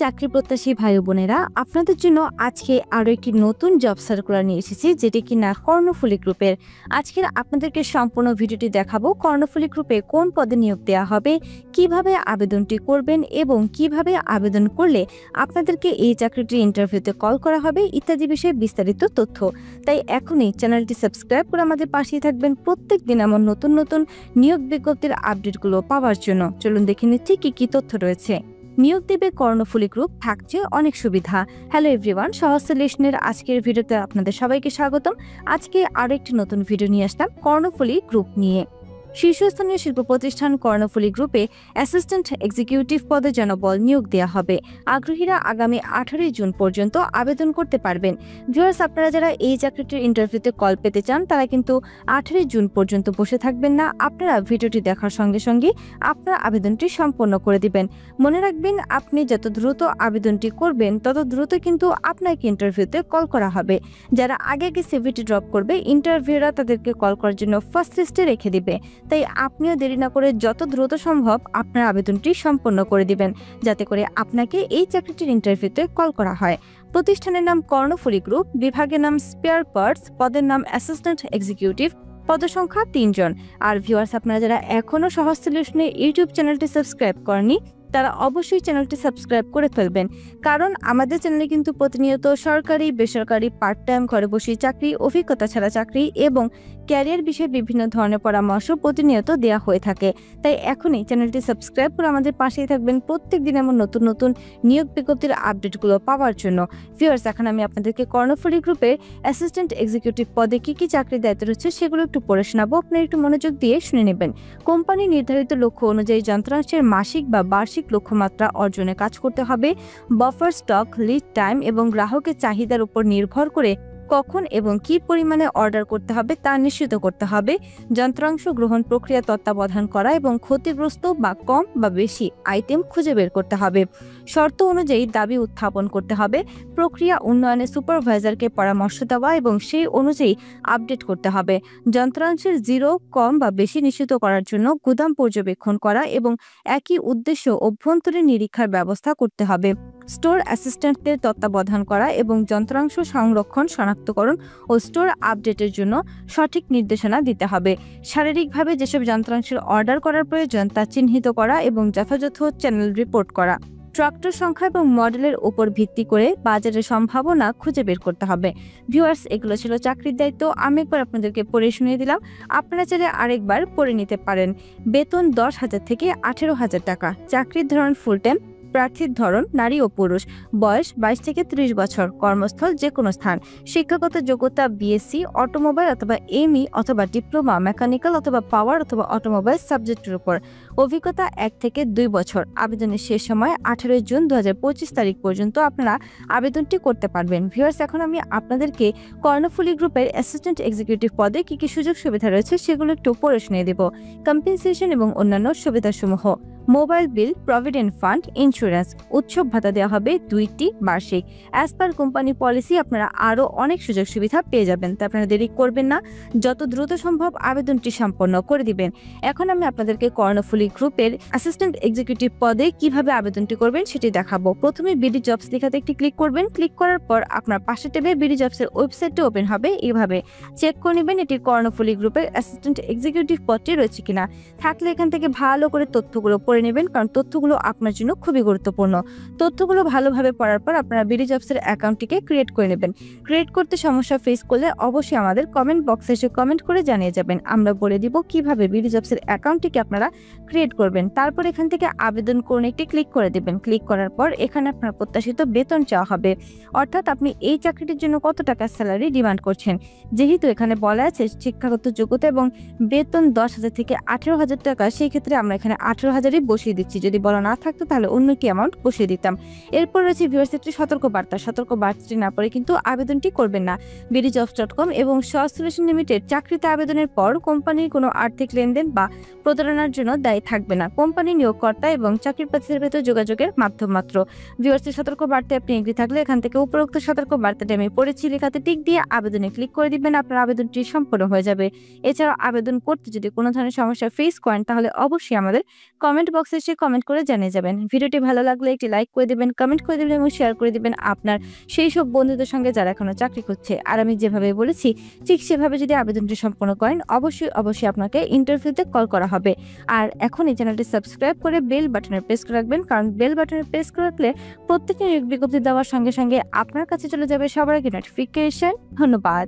চাকরি প্রত্যাশী ভাই বোনেরা, আপনাদের জন্য আজকে আরো একটি নতুন জব সার্কুলার নিয়ে এসেছি, যেটি কিনা কর্ণফুলী গ্রুপের। আজকের আপনাদেরকে সম্পূর্ণ ভিডিওটি দেখাবো কর্ণফুলী গ্রুপে কোন পদে নিয়োগ দেওয়া হবে, কিভাবে আবেদনটি করবেন এবং কিভাবে আবেদন করলে আপনাদেরকে এই চাকরিটির ইন্টারভিউতে কল করা হবে ইত্যাদি বিষয়ে বিস্তারিত তথ্য। তাই এখনই চ্যানেলটি সাবস্ক্রাইব করে আমাদের পাশেই থাকবেন প্রত্যেক দিন এমন নতুন নতুন নিয়োগ বিজ্ঞপ্তির আপডেটগুলো পাওয়ার জন্য। চলুন দেখে নিচ্ছি কি কি তথ্য রয়েছে। নিয়োগ দেবে কর্ণফুলী গ্রুপ, থাকছে অনেক সুবিধা। হ্যালো এভরিওয়ান, সহজ সলিউশনের আজকের ভিডিওতে আপনাদের সবাইকে স্বাগতম। আজকে আরো একটি নতুন ভিডিও নিয়ে আসলাম কর্ণফুলী গ্রুপ নিয়ে। শীর্ষস্থানীয় শিল্প প্রতিষ্ঠান কর্ণফুলী গ্রুপে অ্যাসিস্ট্যান্ট এক্সিকিউটিভ পদে জনবল নিয়োগ দেওয়া হবে। আগ্রহীরা আগামী 18 জুন পর্যন্ত আবেদন করতে পারবেন। ভিউয়ার্স, আপনারা যারা এই চাকরিটির ইন্টারভিউতে কল পেতে চান তারা কিন্তু 18 জুন পর্যন্ত বসে থাকবেন না। আপনারা ভিডিওটি দেখার সঙ্গে সঙ্গে আপনার আবেদনটি সম্পন্ন করে দিবেন। মনে রাখবেন, আপনি যত দ্রুত আবেদনটি করবেন তত দ্রুত কিন্তু আপনাকে ইন্টারভিউতে কল করা হবে। যারা আগে সিভিটি ড্রপ করবে, ইন্টারভিউরা তাদেরকে কল করার জন্য ফার্স্ট লিস্টে রেখে দিবে। তাই আপনিও দেরি না করে যত দ্রুত সম্ভব আপনার আবেদনটি সম্পন্ন করে দিবেন, যাতে করে আপনাকে এই চাকরিটির ইন্টারভিউতে কল করা হয়। প্রতিষ্ঠানের নাম কর্ণফুলী গ্রুপ, বিভাগের নাম স্পেয়ার পার্টস, পদের নাম অ্যাসিস্ট্যান্ট এক্সিকিউটিভ, পদসংখ্যা 3 জন। আর ভিউয়ার্স, আপনারা যারা এখনো সহজ সলিউশনের ইউটিউব চ্যানেলটি সাবস্ক্রাইব করেননি তারা অবশ্যই চ্যানেলটি সাবস্ক্রাইব করে ফেলবেন, কারণ আমাদের চ্যানেলে কিন্তু প্রতিনিয়ত সরকারি, বেসরকারি, পার্ট টাইম, ঘরে বসে চাকরি, অভিজ্ঞতা ছাড়া চাকরি এবং ক্যারিয়ার বিষয়ে বিভিন্ন ধরনের পরামর্শ প্রতিনিয়ত দেওয়া হয়ে থাকে। তাই এখনই চ্যানেলটি সাবস্ক্রাইব করে আমাদের পাশেই থাকবেন প্রত্যেক দিন এমন নতুন নতুন নিয়োগ বিজ্ঞপ্তির আপডেটগুলো পাওয়ার জন্য। ভিউয়ার্স, এখন আমি আপনাদেরকে কর্ণফুলী গ্রুপের অ্যাসিস্ট্যান্ট এক্সিকিউটিভ পদে কি কি চাকরির দায়িত্ব রয়েছে সেগুলো একটু পড়ে শোনাবো। আপনারা একটু মনোযোগ দিয়ে শুনে নেবেন। কোম্পানি নির্ধারিত লক্ষ্য অনুযায়ী যন্ত্রাংশের মাসিক বা বার্ষিক লক্ষ্যমাত্রা অর্জনে কাজ করতে হবে। বাফার স্টক, লিড টাইম এবং গ্রাহকের চাহিদার উপর নির্ভর করে কখন এবং কি পরিমাণে অর্ডার করতে হবে তা নিশ্চিত করতে হবে। যন্ত্রাংশ গ্রহণ প্রক্রিয়া তত্ত্বাবধান করা এবং ক্ষতিগ্রস্ত বা কম বা বেশি আইটেম খুঁজে বের করতে হবে। শর্ত অনুযায়ী দাবি উত্থাপন করতে হবে। প্রক্রিয়া উন্নয়নে সুপারভাইজারকে পরামর্শ দেওয়া এবং সেই অনুযায়ী আপডেট করতে হবে। যন্ত্রাংশের জিরো, কম বা বেশি নিশ্চিত করার জন্য গুদাম পর্যবেক্ষণ করা এবং একই উদ্দেশ্য অভ্যন্তরীণ নিরীক্ষার ব্যবস্থা করতে হবে। স্টোর অ্যাসিস্ট্যান্টদের তত্ত্বাবধান করা এবং যন্ত্রাংশ সংরক্ষণ, শনাক্তকরণ ও স্টোর আপডেটের জন্য সঠিক নির্দেশনা দিতে হবে। শারীরিকভাবে যেসব যন্ত্রাংশের অর্ডার করার প্রয়োজন তা চিহ্নিত করা এবং যথাযথ চ্যানেল রিপোর্ট করা। ট্রাক্টর সংখ্যা এবং মডেলের উপর ভিত্তি করে বাজারের সম্ভাবনা খুঁজে বের করতে হবে। ভিউয়ার্স, এগুলো ছিল চাকরির দায়িত্ব। আমি একবার আপনাদেরকে পড়ে শুনিয়ে দিলাম, আপনারা চাইলে আরেকবার পড়ে নিতে পারেন। বেতন 10,000 থেকে 18,000 টাকা। চাকরির ধরন ফুল টাইম। প্রার্থীর ধরন নারী ও পুরুষ। বয়স 22 থেকে 30 বছর। কর্মস্থল যে কোনো স্থান। শিক্ষাগত যোগ্যতা বিএসসি, অটোমোবাইল অথবা এমই অথবা ডিপ্লোমা, মেকানিক্যাল অথবা পাওয়ার অথবা অটোমোবাইল সাবজেক্টের উপর। অভিজ্ঞতা 1 থেকে 2 বছর। আবেদনের শেষ সময় 18 জুন 2025 তারিখ পর্যন্ত আপনারা আবেদনটি করতে পারবেন। ভিউয়ার্স, এখন আমি আপনাদেরকে কর্ণফুলী গ্রুপের অ্যাসিস্ট্যান্ট এক্সিকিউটিভ পদে কি কি সুযোগ সুবিধা রয়েছে সেগুলো একটু পড়ে শুনিয়ে দেব। কম্পেনসেশন এবং অন্যান্য সুবিধাসমূহ। Mobile bill, provident fund, insurance. উৎসব ভাতা দেওয়া হবে 2টি বার্ষিক। অ্যাজ পার কোম্পানি পলিসি আপনারা আরও অনেক সুযোগ সুবিধা পেয়ে যাবেন। তা আপনারা দেরি করবেন না, যত দ্রুত সম্ভব আবেদনটি সম্পন্ন করে দিবেন। এখন আমি আপনাদেরকে কর্ণফুলী গ্রুপের অ্যাসিস্ট্যান্ট এক্সিকিউটিভ পদে কিভাবে আবেদনটি করবেন সেটি দেখাবো। প্রথমে বিডি জবস লেখাতে একটি ক্লিক করবেন। ক্লিক করার পর আপনার পাশে ট্যাবে বিডি জবসের ওয়েবসাইটটি ওপেন হবে। এইভাবে চেক করে নেবেন এটি কর্ণফুলী গ্রুপের অ্যাসিস্ট্যান্ট এক্সিকিউটিভ পদটি রয়েছে কিনা। থাকলে এখান থেকে ভালো করে তথ্যগুলো পড়ে নেবেন, কারণ তথ্যগুলো আপনার জন্য খুবই গুরুত্বপূর্ণ। তথ্যগুলো ভালোভাবে পড়ার পর আপনারা বিডি জবসের অ্যাকাউন্টটিকে ক্রিয়েট করে নেবেন। ক্রিয়েট করতে সমস্যা ফেস করলে অবশ্যই আমাদের কমেন্ট বক্সে এসে কমেন্ট করে জানিয়ে যাবেন। আমরা বলে দিব কিভাবে বিডি জবসের অ্যাকাউন্টটিকে আপনারা ক্রিয়েট করবেন। তারপর এখান থেকে আবেদন করুন একটি ক্লিক করে দেবেন। ক্লিক করার পর এখানে আপনার প্রত্যাশিত বেতন চাওয়া হবে, অর্থাৎ আপনি এই চাকরিটির জন্য কত টাকা স্যালারি ডিমান্ড করছেন। যেহেতু এখানে বলা আছে শিক্ষাগত যোগ্যতা এবং বেতন 10,000 থেকে 18,000 টাকা, সেই ক্ষেত্রে আমরা এখানে 18,000ই বসিয়ে দিচ্ছি। যদি বলা না থাকতো তাহলে অন্য কি অ্যামাউন্ট বসিয়ে দিতাম। এরপর রয়েছে ভিউয়ার্স একটি সতর্কবার্তাটি না পড়ে কিন্তু আবেদনটি করবেন না। bdjobs.com এবং সহজ সলিউশন লিমিটেড চাকরিতে আবেদনের পর কোম্পানির কোনো আর্থিক লেনদেন বা প্রতারণার জন্য দায়ী থাকবে না। কোম্পানি নিয়োগকর্তা এবং চাকরির প্রার্থীদের ভেতর যোগাযোগের মাধ্যম মাত্র। ভিউয়ার্সের সতর্ক বার্তায় আপনি এগ্রি থাকলে এখান থেকে উপরোক্ত সতর্ক বার্তাটি আমি পড়েছি লেখাতে টিক দিয়ে আবেদনে ক্লিক করে দিবেন। আপনার আবেদনটি সম্পূর্ণ হয়ে যাবে। এছাড়াও আবেদন করতে যদি কোনো ধরনের সমস্যা ফেস করেন তাহলে অবশ্যই আমাদের কমেন্ট বক্সে এসে কমেন্ট করে জানিয়ে যাবেন। ভিডিওটি ভালো লাগলে একটি লাইক করে দিবেন, কমেন্ট করে দিবেন এবং শেয়ার করে দিবেন আপনার সেই সব বন্ধুদের সঙ্গে যারা এখনো চাকরি করছে। আর আমি যেভাবে বলেছি ঠিক সেভাবে যদি আবেদনটি সম্পন্ন করেন অবশ্যই আপনাকে ইন্টারভিউতে কল করা হবে। আর এখন এই চ্যানেলটি সাবস্ক্রাইব করে বেল বাটনে প্রেস করে রাখবেন, কারণ বেল বাটনে প্রেস করে রাখলে প্রত্যেকটি নিয়োগ বিজ্ঞপ্তি দেওয়ার সঙ্গে সঙ্গে আপনার কাছে চলে যাবে সবার আগে নোটিফিকেশন। ধন্যবাদ।